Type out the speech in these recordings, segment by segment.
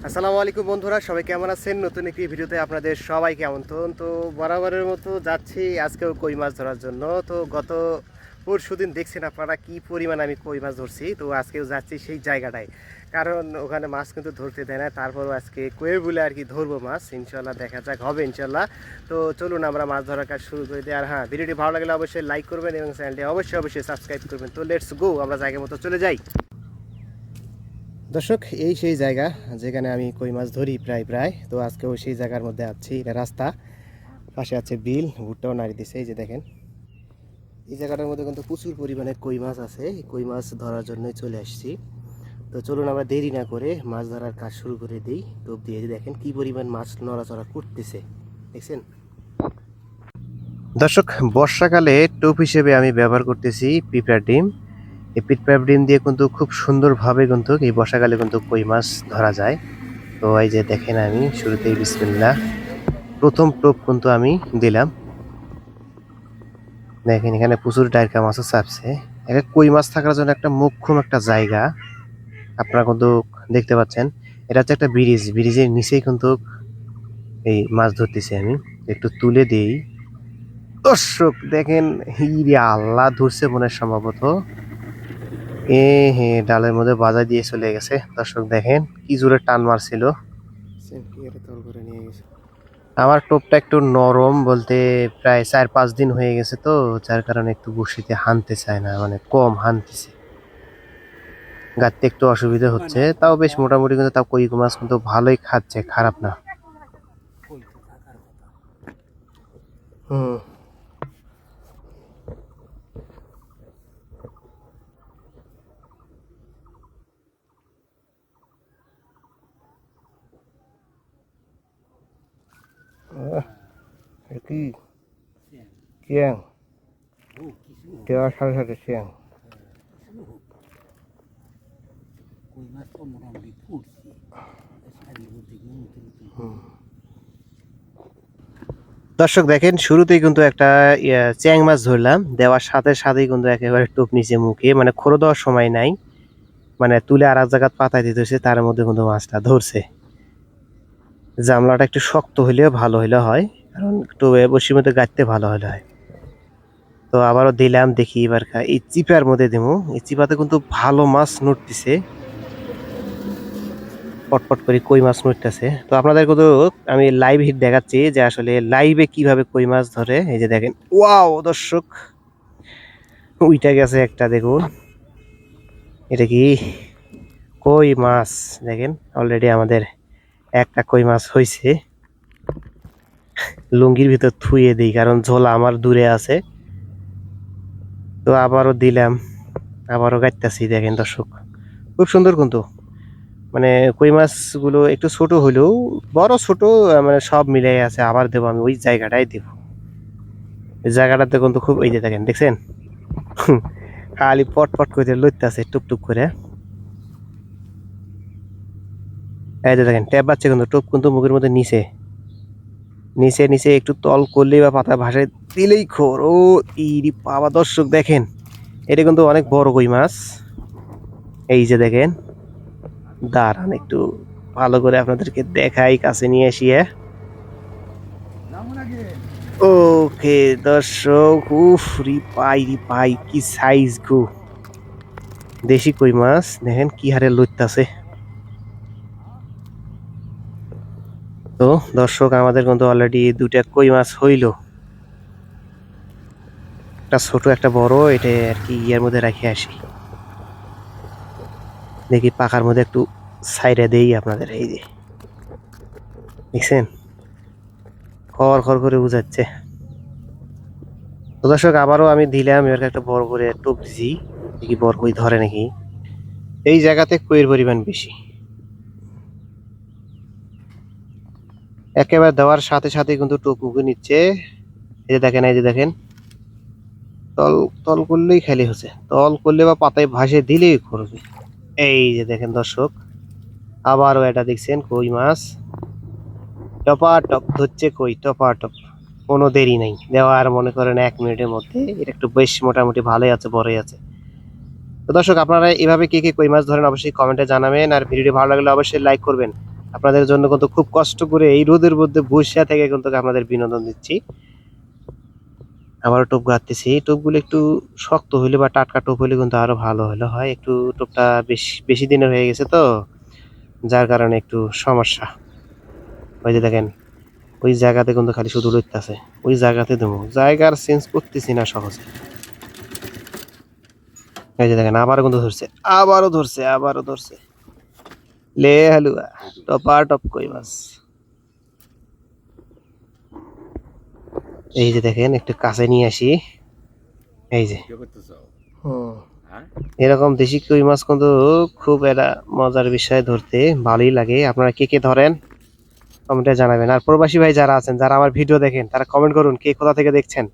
আসসালামু আলাইকুম বন্ধুরা, সবাই কেমন আছেন? নতুন একটি ভিডিওতে আপনাদের সবাইকে আমন্ত্রণ। তো বরাবরের মতো যাচ্ছি আজকেও কই মাছ ধরার জন্য। তো গত পরশুদিন দেখছেন আপনারা কি পরিমাণ আমি কই মাছ ধরছি। তো আজকেও যাচ্ছি সেই জায়গাটায়, কারণ ওখানে মাছ কিন্তু ধরতে দেয় না। তারপরও আজকে কয়ে বলে আর কি ধরবো মাছ, ইনশাল্লাহ দেখা যাক, হবে ইনশাল্লাহ। তো চলুন আমরা মাছ ধরার কাজ শুরু করে দিই। আর হ্যাঁ, ভিডিওটি ভালো লাগলে অবশ্যই লাইক করবেন এবং চ্যানেলটি অবশ্যই সাবস্ক্রাইব করবেন। তো লেটস গো, আমরা জায়গা মতো চলে যাই। দর্শক, এই সেই জায়গা যেখানে আমি কই মাছ ধরি প্রায়। তো আজকেও সেই জায়গার মধ্যে আছি। এটা রাস্তা, পাশে আছে বিল, ভুট্টাও নাড়ি দিছে। এই যে দেখেন, এই জায়গাটার মধ্যে কিন্তু প্রচুর পরিমাণে কই মাছ আছে। এই কই মাছ ধরার জন্যই চলে আসছি। তো চলুন আমরা দেরি না করে মাছ ধরার কাজ শুরু করে দিই। টোপ দিয়ে দেখেন কি পরিমাণ মাছ নড়াচড়া করতেছে, দেখছেন দর্শক। বর্ষাকালে টোপ হিসেবে আমি ব্যবহার করতেছি পিঁপড়ার ডিম। এই পিঁপড়ার ডিম দিয়ে কিন্তু খুব সুন্দরভাবে কিন্তু এই বর্ষাকালে কিন্তু কই মাছ ধরা যায়। তো এই যে দেখেন, আমি শুরুতেই বিসমিল্লাহ, প্রথম টোপ কিন্তু আমি দিলাম। দেখেন এখানে প্রচুর ডাইরকা মাছও চাপছে। এটা কই মাছ থাকার জন্য একটা মোক্ষম একটা জায়গা, আপনারা কিন্তু দেখতে পাচ্ছেন। এটা হচ্ছে একটা ব্রিজের নিচেই কিন্তু এই মাছ ধরতেছি আমি। একটু তুলে দিই। দর্শক দেখেন, হিরে আল্লাহ ধরছে মনে হয় সম্ভবত। এ হে, ডালের মধ্যে বাজা দিয়ে চলে গেছে। দর্শক দেখেন কি জোরে টান মারছিল। আমার টোপটা একটু নরম বলতে প্রায় 4-5 দিন হয়ে গেছে, তো যার কারণে একটু বড়শিতে হানতে চায় না, মানে কম হানতেছে, গাঁততে একটু অসুবিধা হচ্ছে। তাও বেশ মোটামুটি কিন্তু তাও কই মাছ কিন্তু ভালোই খাচ্ছে, খারাপ না। হুম। কি চিয়াং দেওয়ার সাথে সাথে চিয়াং। দর্শক দেখেন, শুরুতেই কিন্তু একটা চ্যাং মাছ ধরলাম, দেওয়ার সাথে সাথেই কিন্তু একেবারে টোপ নিচে মুখে, মানে খোঁড়ো দেওয়ার সময় নাই, মানে তুলে আর এক জায়গায় পাতায় দিতে হচ্ছে, তার মধ্যে কিন্তু মাছটা ধরছে। জামলাটা একটু শক্ত হইলেও ভালো হইলে হয়, কারণ একটু বসির মধ্যে গাঁথতে ভালো হলে হয়। তো আবারও দিলাম, দেখি এবার এই চিপার মধ্যে দিমু। এই চিপাতে কিন্তু ভালো মাছ নড়তেছে, পটপট করে কই মাছ নড়তেছে। তো আপনাদের কিন্তু আমি লাইভ হিট দেখাচ্ছি যে আসলে লাইভে কিভাবে কই মাছ ধরে। এই যে দেখেন, ওয়াও দর্শক, উইটা গেছে একটা, দেখুন এটা কি কই মাছ। দেখেন অলরেডি আমাদের একটা কই মাছ হয়েছে। লুঙ্গির ভিতর থুয়ে দিই, কারণ ঝোলা আমার দূরে আছে। তো আবারও দিলাম, আবারও গাইতেছি। দেখেন দর্শক, খুব সুন্দর কিন্তু, মানে কই মাছগুলো একটু ছোট হলেও বড় ছোট, মানে সব মিলাই আছে। আবার দেবো আমি ওই জায়গাটাই দেবো। এই জায়গাটাতে কিন্তু খুব, এই যে দেখেন, দেখছেন খালি পট পট করে লইতেছে টুকটুক করে। এই যে দেখেন ট্যাপ বাচ্চা, কিন্তু টুপ কিন্তু মুখের মধ্যে নিচে নিচে নিচে একটু তল করলেই বা পাতা ভাসায় দিলেই খোর। ও ইরি বাবা দর্শক দেখেন, এটা কিন্তু অনেক বড় কই মাছ। এই যে দেখেন, দাঁড়ান একটু ভালো করে আপনাদেরকে দেখাই, কাছে নিয়ে আসিয়ে। ওকে দর্শক, উফ রি পাই কি সাইজ গো। দেশি কই মাছ দেখেন কি হারে লইতাছে। তো দর্শক, আমাদের কিন্তু অলরেডি দুটা কই মাছ হইল, একটা ছোট একটা বড়। এটা আর কি ইয়ার মধ্যে রেখে আসি, দেখি পাখার মধ্যে একটু সাইডে দেই আপনাদের। এই যে দেখছেন, খড় খড় করে বুঝাচ্ছে। তো দর্শক, আবারও আমি দিলাম, এবার একটা বড় করে টোপ দিছি, দেখি বড় কই ধরে নাকি। এই জায়গাতে কইয়ের পরিমাণ বেশি, একেবারে দেওয়ার সাথে সাথে কিন্তু টোপ মুখে নিচ্ছে। এই যে দেখেন, এই যে দেখেন, তল তল করলেই খালি হচ্ছে, তল করলে বা পাতায় ভাসে দিলেই করবে। এই যে দেখেন দর্শক, আবারও এটা দেখছেন কই মাছ টপাটপ ধরছে, কই টপাটপ, কোনো দেরি নেই দেওয়ার, মনে করেন 1 মিনিটের মধ্যে। এটা একটু বেশ মোটামুটি ভালোই আছে, বড়ই আছে। তো দর্শক, আপনারা এভাবে কে কে কই মাছ ধরেন অবশ্যই কমেন্টে জানাবেন, আর ভিডিওটি ভালো লাগলে অবশ্যই লাইক করবেন। আপনাদের জন্য কিন্তু খুব কষ্ট করে এই রোদের মধ্যে বসে থেকে কিন্তু আপনাদের বিনোদন দিচ্ছি। আবার টোপ গাঁথতেছি, টোপগুলো একটু শক্ত হইলে বা টাটকা টোপ হইলে কিন্তু আরো ভালো হলে হয়। একটু টোপটা বেশি বেশি দিনের হয়ে গেছে তো, যার কারণে একটু সমস্যা। ওই যে দেখেন, ওই জায়গাতে কিন্তু খালি শুধু লইতাছে, ওই জায়গাতে দেবো, জায়গার চেঞ্জ করতেছি না সহজে। এই যে দেখেন আবারও কিন্তু ধরছে, আবারও ধরছে, আবারও ধরছে। লে হালুয়া, টপা টপ কই মাছ। এই যে দেখেন একটু কাছে নিয়ে আসি, এই যে এরকম দেশি কই মাছ কিন্তু খুব একটা মজার বিষয়, ধরতে ভালোই লাগে। আপনারা কে কে ধরেন কমেন্টে জানাবেন। আর প্রবাসী ভাই যারা আছেন, যারা আমার ভিডিও দেখেন, তারা কমেন্ট করুন কে কোথা থেকে দেখছেন।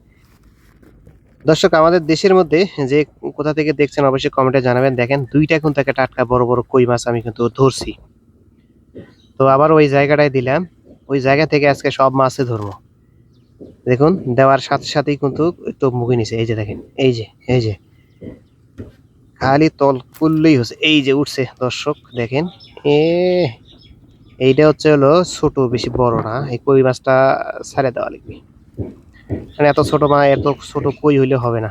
দর্শক আমাদের দেশের মধ্যে যে কোথা থেকে দেখছেন অবশ্যই কমেন্টে জানাবেন। দেখেন দুইটা কিন্তু একটা টাটকা বড় বড় কই মাছ আমি কিন্তু ধরছি। তো আবার ওই জায়গাটায় দিলাম, ওই জায়গা থেকে আজকে সব মাছই ধরবো। দেখুন দেওয়ার সাথে সাথেই কিন্তু একটু মুখে নিছে। এই যে দেখেন, এই যে এই যে খালি তল করলেই হচ্ছে, এই যে উঠছে দর্শক দেখেন। এ এইটা হচ্ছে হলো ছোট, বেশি বড় না। এই কই মাছটা ছেড়ে দেওয়া লাগবে, মানে এত ছোট মাছ, এত ছোট কই হইলে হবে না।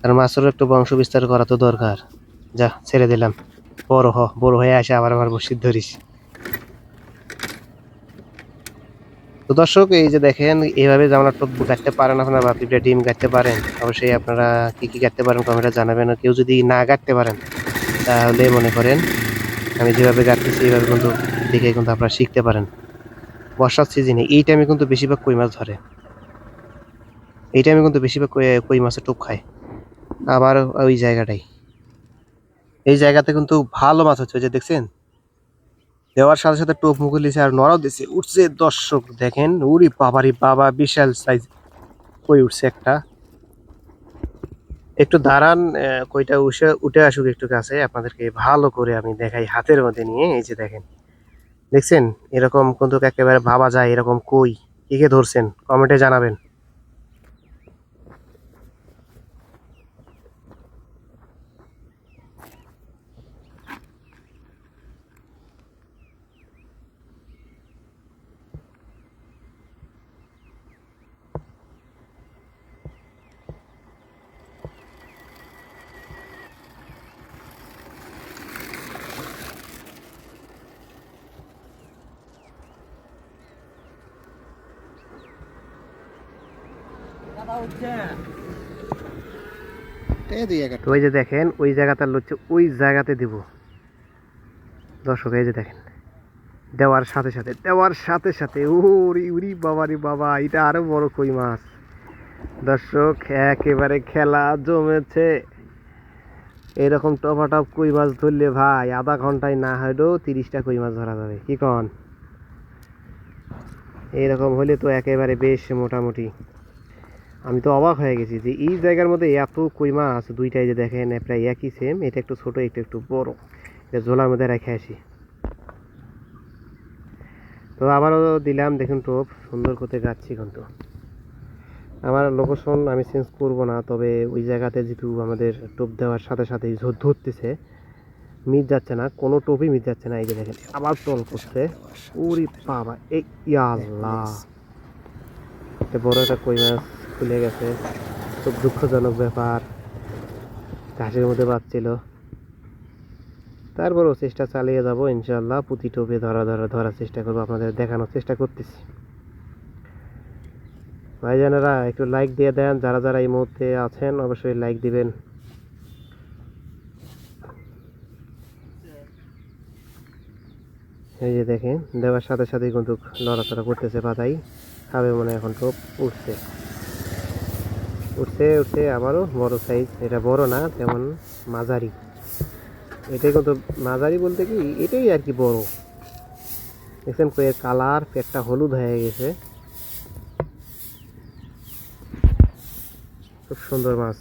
আর মাছেরও একটু বংশ বিস্তার করা তো দরকার। যা ছেড়ে দিলাম, বড় হয়ে আসে আবার আমার বসির ধরিস। তো দর্শক এই যে দেখেন, এইভাবে যে আমরা টোপ গাঁথতে পারেন আপনারা, বা পিঁপড়ে ডিম গাঁথতে পারেন, অবশ্যই আপনারা কি কি গাঁথতে পারেন কমেন্টে জানাবেন। আর কেউ যদি না গাঁথতে পারেন তাহলে মনে করেন আমি যেভাবে গাঁথতেছি এইভাবে কিন্তু দেখে কিন্তু আপনারা শিখতে পারেন। বর্ষার সিজনে এই টাইমে কিন্তু বেশিরভাগ কই মাছ ধরে, এই টাইমে কিন্তু বেশিরভাগ কই মাছের টোপ খায়। আবার ওই জায়গাটাই, এই জায়গাতে কিন্তু ভালো মাছ হচ্ছে, ওই যে দেখছেন দেওয়ার সাথে সাথে টোপ মুখে লিছে আর নড়াও দিছে, উঠছে দর্শক দেখেন। উরি বাবারি বাবা, বিশাল সাইজ কই উঠছে একটা। একটু দাঁড়ান, কইটা উঠে আসুক একটু কাছে, আপনাদেরকে ভালো করে আমি দেখাই হাতের মধ্যে নিয়ে। এই যে দেখেন, দেখছেন এরকম কিন্তু একেবারে ভাবা যায় এরকম কই। কে কে ধরছেন কমেন্টে জানাবেন। ওই যে দেখেন ওই জায়গাটা হচ্ছে, ওই জায়গাতে দিব দর্শক। এই যে দেখেন দেওয়ার সাথে সাথে উরি উরি বাবারি বাবা, এটা আরো বড় কই মাছ দর্শক। একেবারে খেলা জমেছে। এরকম টপাটপ কই মাছ ধরলে ভাই আধা ঘন্টায় না হলেও 30টা কই মাছ ধরা যাবে, কি কন? এরকম হলে তো একেবারে বেশ মোটামুটি। আমি তো অবাক হয়ে গেছি যে এই জায়গার মধ্যে এত কই মাছ, দুইটাই যে দেখেন প্রায় একই সেম। এটা একটু ছোট, এটা একটু বড়। এটা ঝোলার মধ্যে রেখে আসি। তো আবারও দিলাম, দেখুন টোপ সুন্দর করতে যাচ্ছি কিন্তু। আমার লোকেশন আমি চেঞ্জ করব না, তবে ওই জায়গাতে যেহেতু আমাদের টোপ দেওয়ার সাথে সাথে ধরতেছে, মিট যাচ্ছে না, কোনো টোপই মিট যাচ্ছে না। এই যে দেখেন আবার তল করছে। উরি বাবা, এই আল্লাহ, বড় একটা কই মাছ খুলে গেছে। খুব দুঃখজনক ব্যাপার, ঘাসের মধ্যে বাঁচছিল। তারপরও চেষ্টা চালিয়ে যাব ইনশাল্লাহ। প্রতি টোপে ধরার চেষ্টা করবো, আপনাদের দেখানোর চেষ্টা করতেছি। ভাইজানেরা একটু লাইক দিয়ে দেন, যারা যারা এই মুহূর্তে আছেন অবশ্যই লাইক দিবেন। এই যে দেখেন দেওয়ার সাথে সাথে কিন্তু লড়াচড়া করতেছে পাতাই, খাবে মনে এখন টোপ। উঠছে উঠছে উঠছে, আবারও বড় সাইজ। এটা বড় না তেমন, মাঝারি। এটাই কিন্তু মাঝারি বলতে কি, এটাই আর কি বড়। দেখছেন কয়ের কালার, পেটটা হলুদ হয়ে গেছে। খুব সুন্দর মাছ।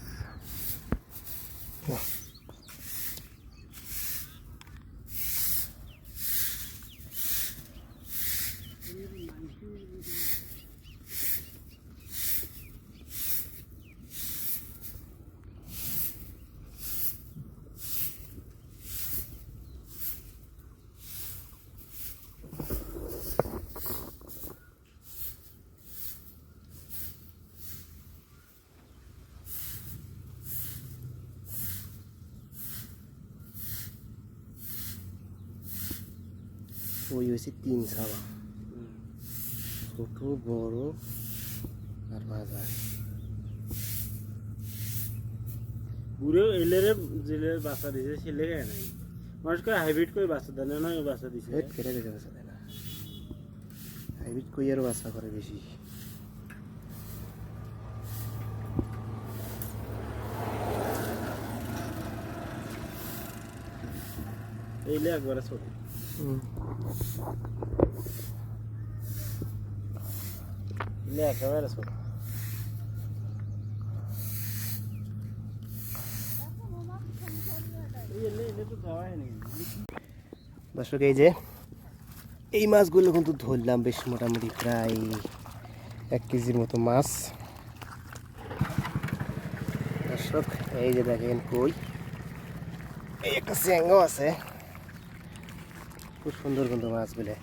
ওই হয়েছে 3 ছাওয়া, ছোট বড় আর মাঝারি। বুড়ো এলেরে জেলে বাচ্চা দিছে ছেলে গায় নাই, মানুষ কয় হাইব্রিড করে বাচ্চা দেয় না, বাচ্চা দিছে। হেট কেটে দিতে বাচ্চা দেয় না, হাইব্রিড কইয়ারও বাচ্চা করে বেশি। এলে একবারে ছোট। এলে একেবারে ছোট। দর্শক এই যে এই মাছগুলো কিন্তু ধরলাম বেশ মোটামুটি প্রায় 1 কেজির মতো মাছ। দর্শক এই যে দেখেন কই, এই একটা চ্যাংও আছে, খুব সুন্দর কিন্তু মাছগুলো।